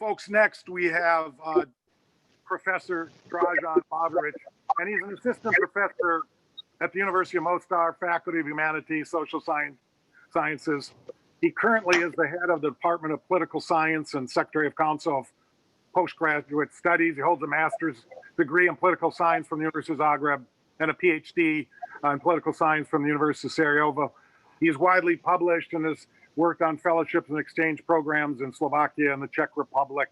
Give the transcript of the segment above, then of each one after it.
folks, next we have Professor Drazen Barbarić, and he's an assistant professor at the University of Mostar, Faculty of Humanities, Social Sciences. He currently is the head of the Department of Political Science and Secretary of Council of Postgraduate Studies. He holds a master's degree in political science from the University of Zagreb and a PhD in political science from the University of Sarajevo. He's widely published and has worked on fellowships and exchange programs in Slovakia and the Czech Republic.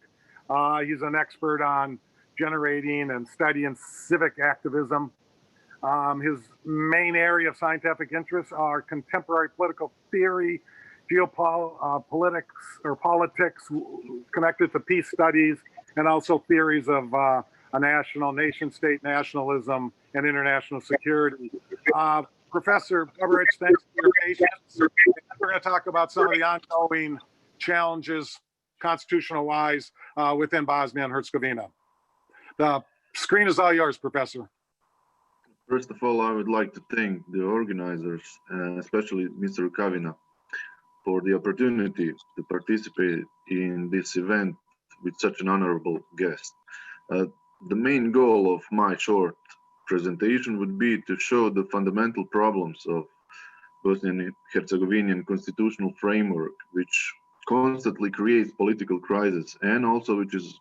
He's an expert on generating and studying civic activism. His main area of scientific interests are contemporary political theory, politics connected to peace studies, and also theories of a national nation-state nationalism and international security. Professor Barbarić, thanks for your patience. We're going to talk about some of the ongoing challenges, constitutional-wise, within Bosnia and Herzegovina. The screen is all yours, Professor. First of all, I would like to thank the organizers, especially Mr. Kavina, for the opportunity to participate in this event with such an honorable guest. The main goal of my short presentation would be to show the fundamental problems of Bosnian and Herzegovinian constitutional framework, which constantly creates political crisis, and also, which is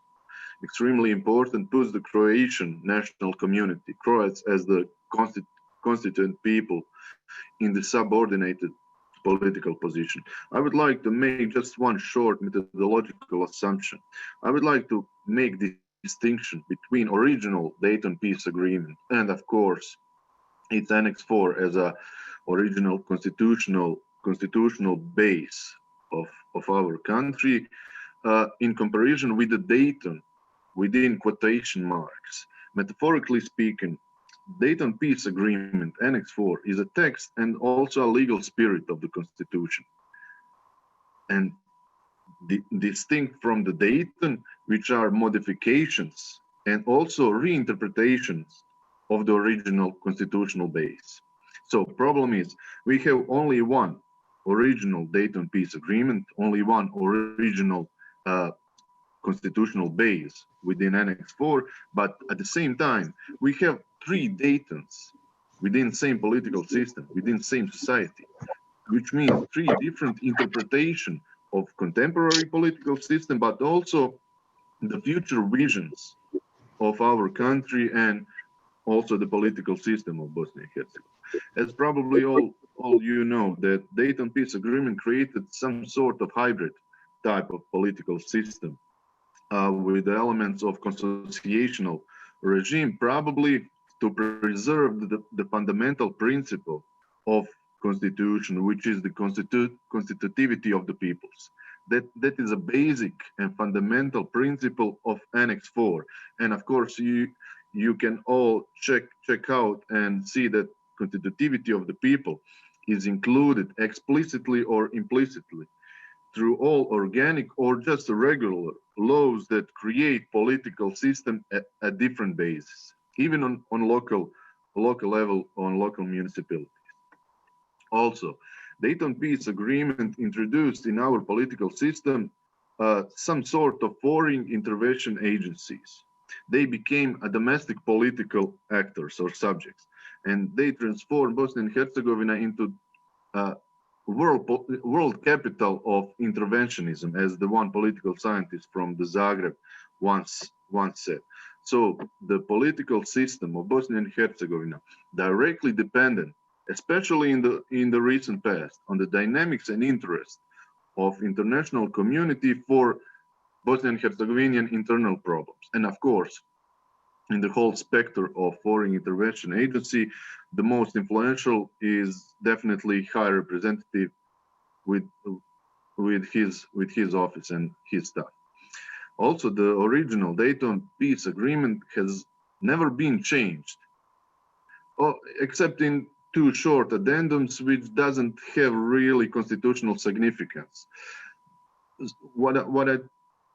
extremely important, puts the Croatian national community, Croats as the constituent people, in the subordinated political position. I would like to make just one short methodological assumption. I would like to make the distinction between original Dayton Peace Agreement and, of course, its Annex 4 as a original constitutional base of our country, in comparison with the Dayton, within quotation marks. Metaphorically speaking, Dayton Peace Agreement Annex 4 is a text and also a legal spirit of the Constitution, and distinct from the Dayton, which are modifications and also reinterpretations of the original constitutional base. So problem is, we have only one original Dayton Peace Agreement, only one original constitutional base within Annex 4, but at the same time, we have three Daytons within the same political system, within the same society, which means three different interpretations of contemporary political system, but also the future visions of our country and also the political system of Bosnia and Herzegovina. As probably all you know, that Dayton Peace Agreement created some sort of hybrid type of political system with the elements of consociational regime, probably to preserve the fundamental principle of constitution, which is the constitutivity of the peoples. That is a basic and fundamental principle of Annex 4. And of course, you can all check out and see that constitutivity of the people is included explicitly or implicitly through all organic or just regular laws that create political system at different bases, even on local level, on local municipalities. Also, Dayton Peace Agreement introduced in our political system some sort of foreign intervention agencies. They became a domestic political actors or subjects, and they transformed Bosnia and Herzegovina into world capital of interventionism, as the one political scientist from the Zagreb once said. So the political system of Bosnia and Herzegovina directly dependent, especially in the recent past, on the dynamics and interest of international community for Bosnian and Herzegovinian internal problems. And of course, in the whole spectrum of foreign intervention agency, the most influential is definitely High Representative with his office and his staff. Also, the original Dayton Peace Agreement has never been changed, except in two short addendums, which doesn't have really constitutional significance. What I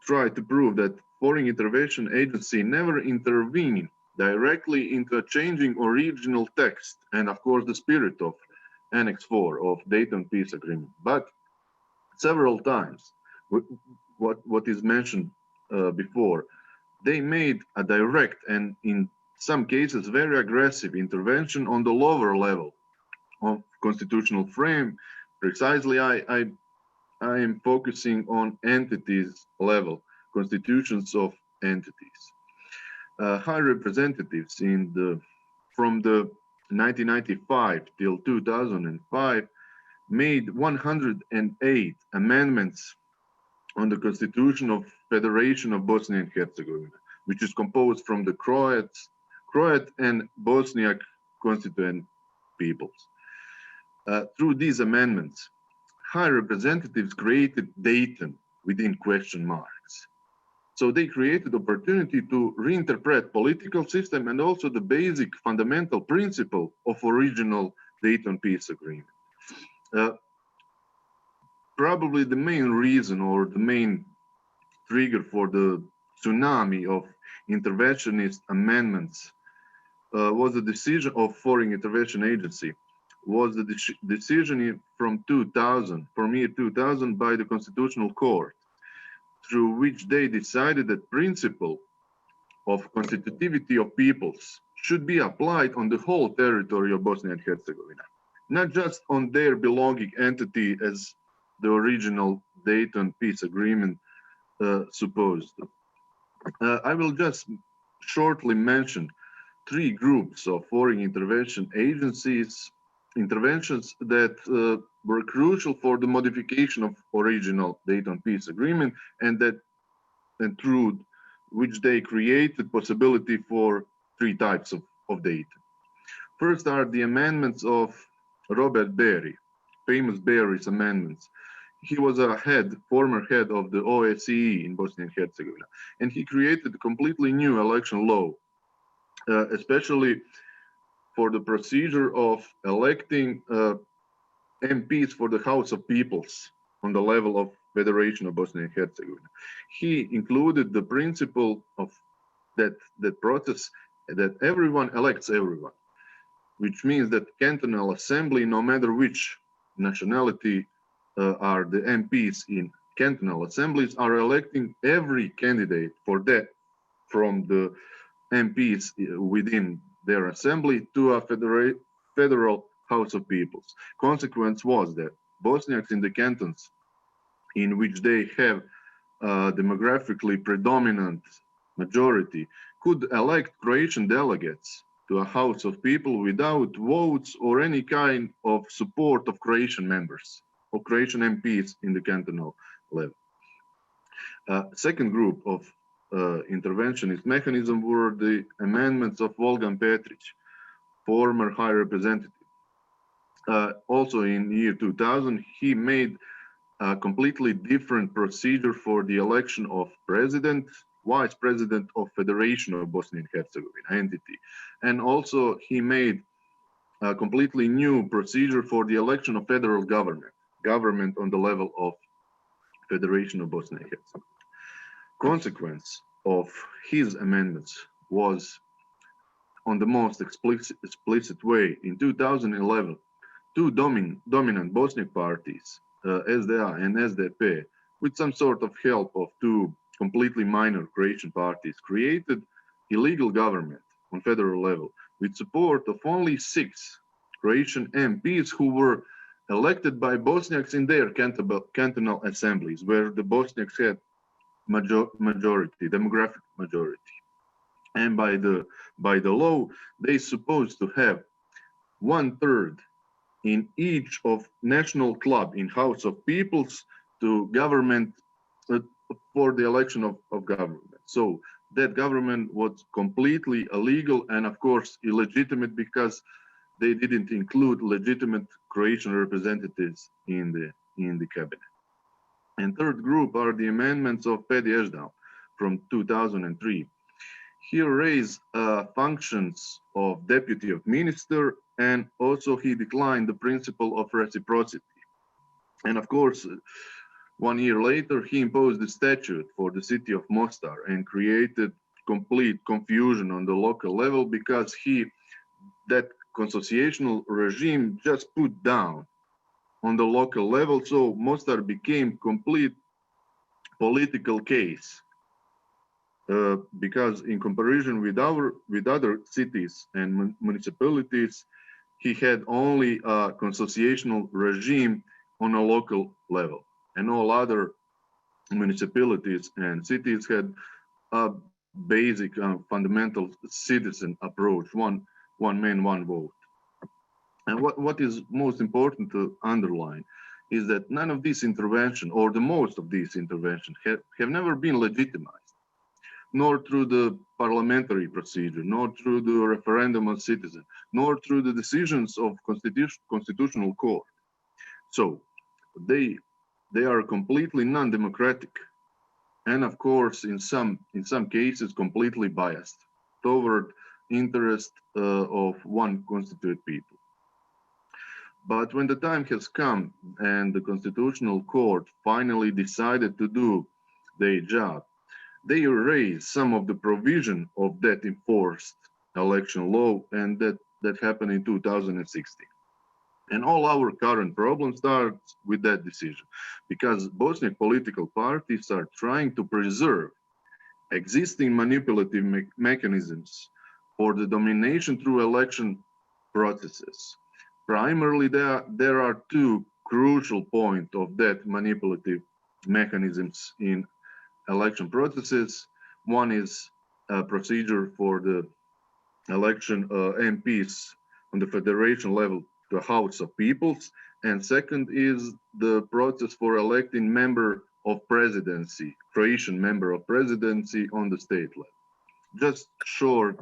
try to prove that foreign intervention agency never intervened directly into changing original text and of course the spirit of Annex 4 of Dayton Peace Agreement, but several times what is mentioned before, they made a direct and in some cases very aggressive intervention on the lower level of constitutional frame. Precisely, I am focusing on entities level, constitutions of entities. High representatives from the 1995 till 2005 made 108 amendments on the Constitution of Federation of Bosnia and Herzegovina, which is composed from the Croat and Bosniak constituent peoples. Through these amendments, high representatives created Dayton within question marks. So they created opportunity to reinterpret political system and also the basic fundamental principle of original Dayton peace agreement. Probably the main reason or the main trigger for the tsunami of interventionist amendments was the decision of Foreign Intervention Agency, was the decision from year 2000 by the Constitutional Court, through which they decided that principle of constitutivity of peoples should be applied on the whole territory of Bosnia and Herzegovina, not just on their belonging entity as the original Dayton peace agreement supposed. I will just shortly mention 3 groups of foreign intervention agencies, interventions that were crucial for the modification of original Dayton peace agreement and through which they created possibility for 3 types of Dayton. First are the amendments of Robert Barry, famous Barry's amendments. He was a former head of the OSCE in Bosnia and Herzegovina, and he created a completely new election law, especially for the procedure of electing MPs for the House of Peoples on the level of Federation of Bosnia and Herzegovina. He included the principle of that process that everyone elects everyone, which means that cantonal assembly, no matter which nationality are the MPs in cantonal assemblies, are electing every candidate for that from the MPs within their assembly to a federal House of Peoples. Consequence was that Bosniaks in the cantons in which they have a demographically predominant majority could elect Croatian delegates to a House of People without votes or any kind of support of Croatian members or Croatian MPs in the cantonal level. Second group of interventionist mechanism were the amendments of Volgan Petric, former High Representative. Also in year 2000, he made a completely different procedure for the election of president, vice president of Federation of Bosnia and Herzegovina entity. And also he made a completely new procedure for the election of federal government on the level of Federation of Bosnia and Herzegovina. Consequence of his amendments was on the most explicit way in 2011, 2 dominant Bosniak parties, SDA and SDP, with some sort of help of 2 completely minor Croatian parties, created illegal government on federal level with support of only 6 Croatian MPs who were elected by Bosniaks in their cantonal assemblies, where the Bosniaks had majority, demographic majority. And by the law, they supposed to have 1/3 in each of national club in House of Peoples to government for the election of government. So that government was completely illegal and of course illegitimate because they didn't include legitimate Croatian representatives in the cabinet. And third group are the amendments of Pedi Ešdal from 2003. He raised functions of deputy of minister, and also he declined the principle of reciprocity. And of course, 1 year later, he imposed the statute for the city of Mostar and created complete confusion on the local level because that consociational regime just put down on the local level. So Mostar became complete political case because in comparison with other cities and municipalities, he had only a consociational regime on a local level, and all other municipalities and cities had a basic fundamental citizen approach, one man, one vote. And what is most important to underline is that none of these interventions, or the most of these interventions, have never been legitimized, nor through the parliamentary procedure, nor through the referendum of citizens, nor through the decisions of constitutional court. So they are completely non-democratic, and of course, in some cases, completely biased toward interest of one constituted people. But when the time has come and the Constitutional Court finally decided to do their job, they erased some of the provision of that enforced election law, and that happened in 2016. And all our current problem starts with that decision, because Bosniak political parties are trying to preserve existing manipulative mechanisms for the domination through election processes. Primarily, there are two crucial points of that manipulative mechanisms in election processes. One is a procedure for the election MPs on the federation level to the House of Peoples, and second is the process for electing member of presidency, Croatian member of presidency on the state level. Just short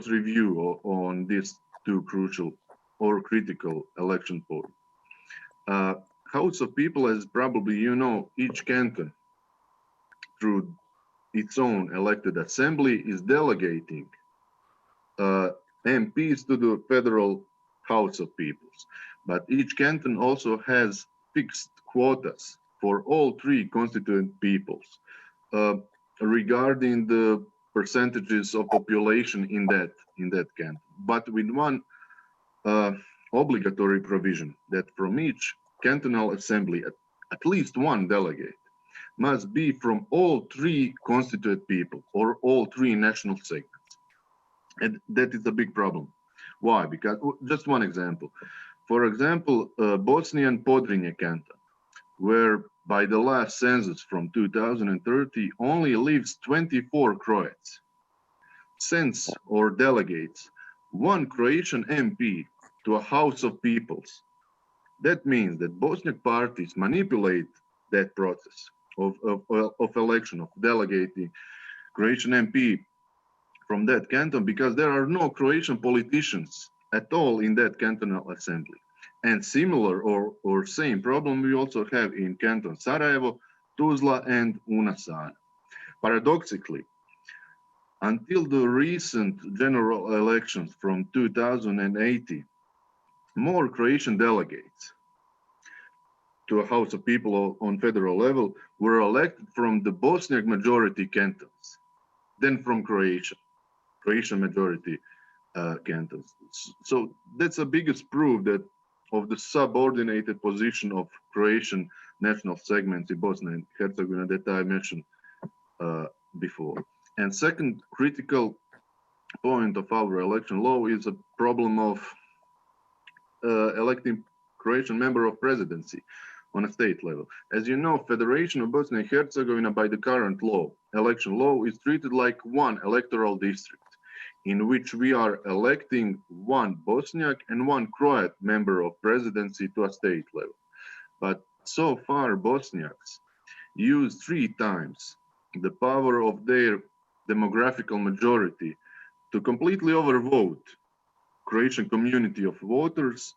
review on these two crucial or critical election points. House of People, as probably you know, each canton through its own elected assembly is delegating MPs to the federal House of Peoples. But each canton also has fixed quotas for all three constituent peoples regarding the percentages of population in that canton. But with one obligatory provision that from each cantonal assembly, at least one delegate must be from all three constituent people or all three national segments. And that is a big problem. Why? Because just one example. For example, Bosnian Podrinje canton, where by the last census from 2030 only lives 24 Croats, sends or delegates one Croatian MP to a House of Peoples. That means that Bosniak parties manipulate that process of election, of delegating Croatian MP from that canton, because there are no Croatian politicians at all in that cantonal assembly. And similar or same problem we also have in Canton Sarajevo, Tuzla, and Una Sana. Paradoxically, until the recent general elections from 2018, more Croatian delegates to a House of People on federal level were elected from the Bosniak majority cantons than from Croatian majority cantons. So that's the biggest proof that of the subordinated position of Croatian national segments in Bosnia and Herzegovina that I mentioned before. And second critical point of our election law is a problem of electing Croatian member of presidency on a state level. As you know, Federation of Bosnia and Herzegovina by the current law, election law, is treated like one electoral district in which we are electing one Bosniak and one Croat member of presidency to a state level. But so far, Bosniaks use 3 times the power of their demographical majority to completely overvote Croatian community of voters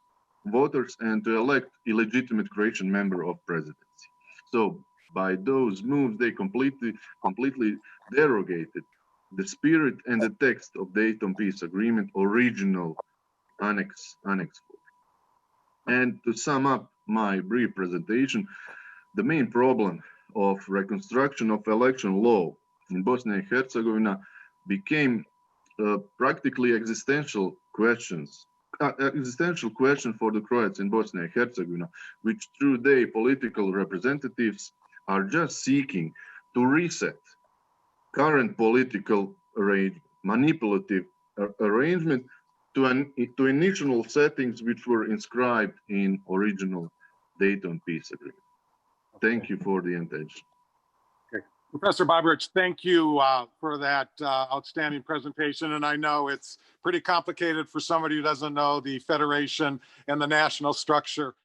and to elect illegitimate Croatian member of presidency. So by those moves, they completely derogated the spirit and the text of Dayton Peace Agreement, original Annex 4. And to sum up my brief presentation, the main problem of reconstruction of election law in Bosnia and Herzegovina became practically existential question for the Croats in Bosnia and Herzegovina, which through their political representatives are just seeking to reset current political manipulative arrangement to initial settings which were inscribed in original Dayton peace agreement. Thank you for the attention. Professor Barbarić, thank you for that outstanding presentation. And I know it's pretty complicated for somebody who doesn't know the Federation and the national structure.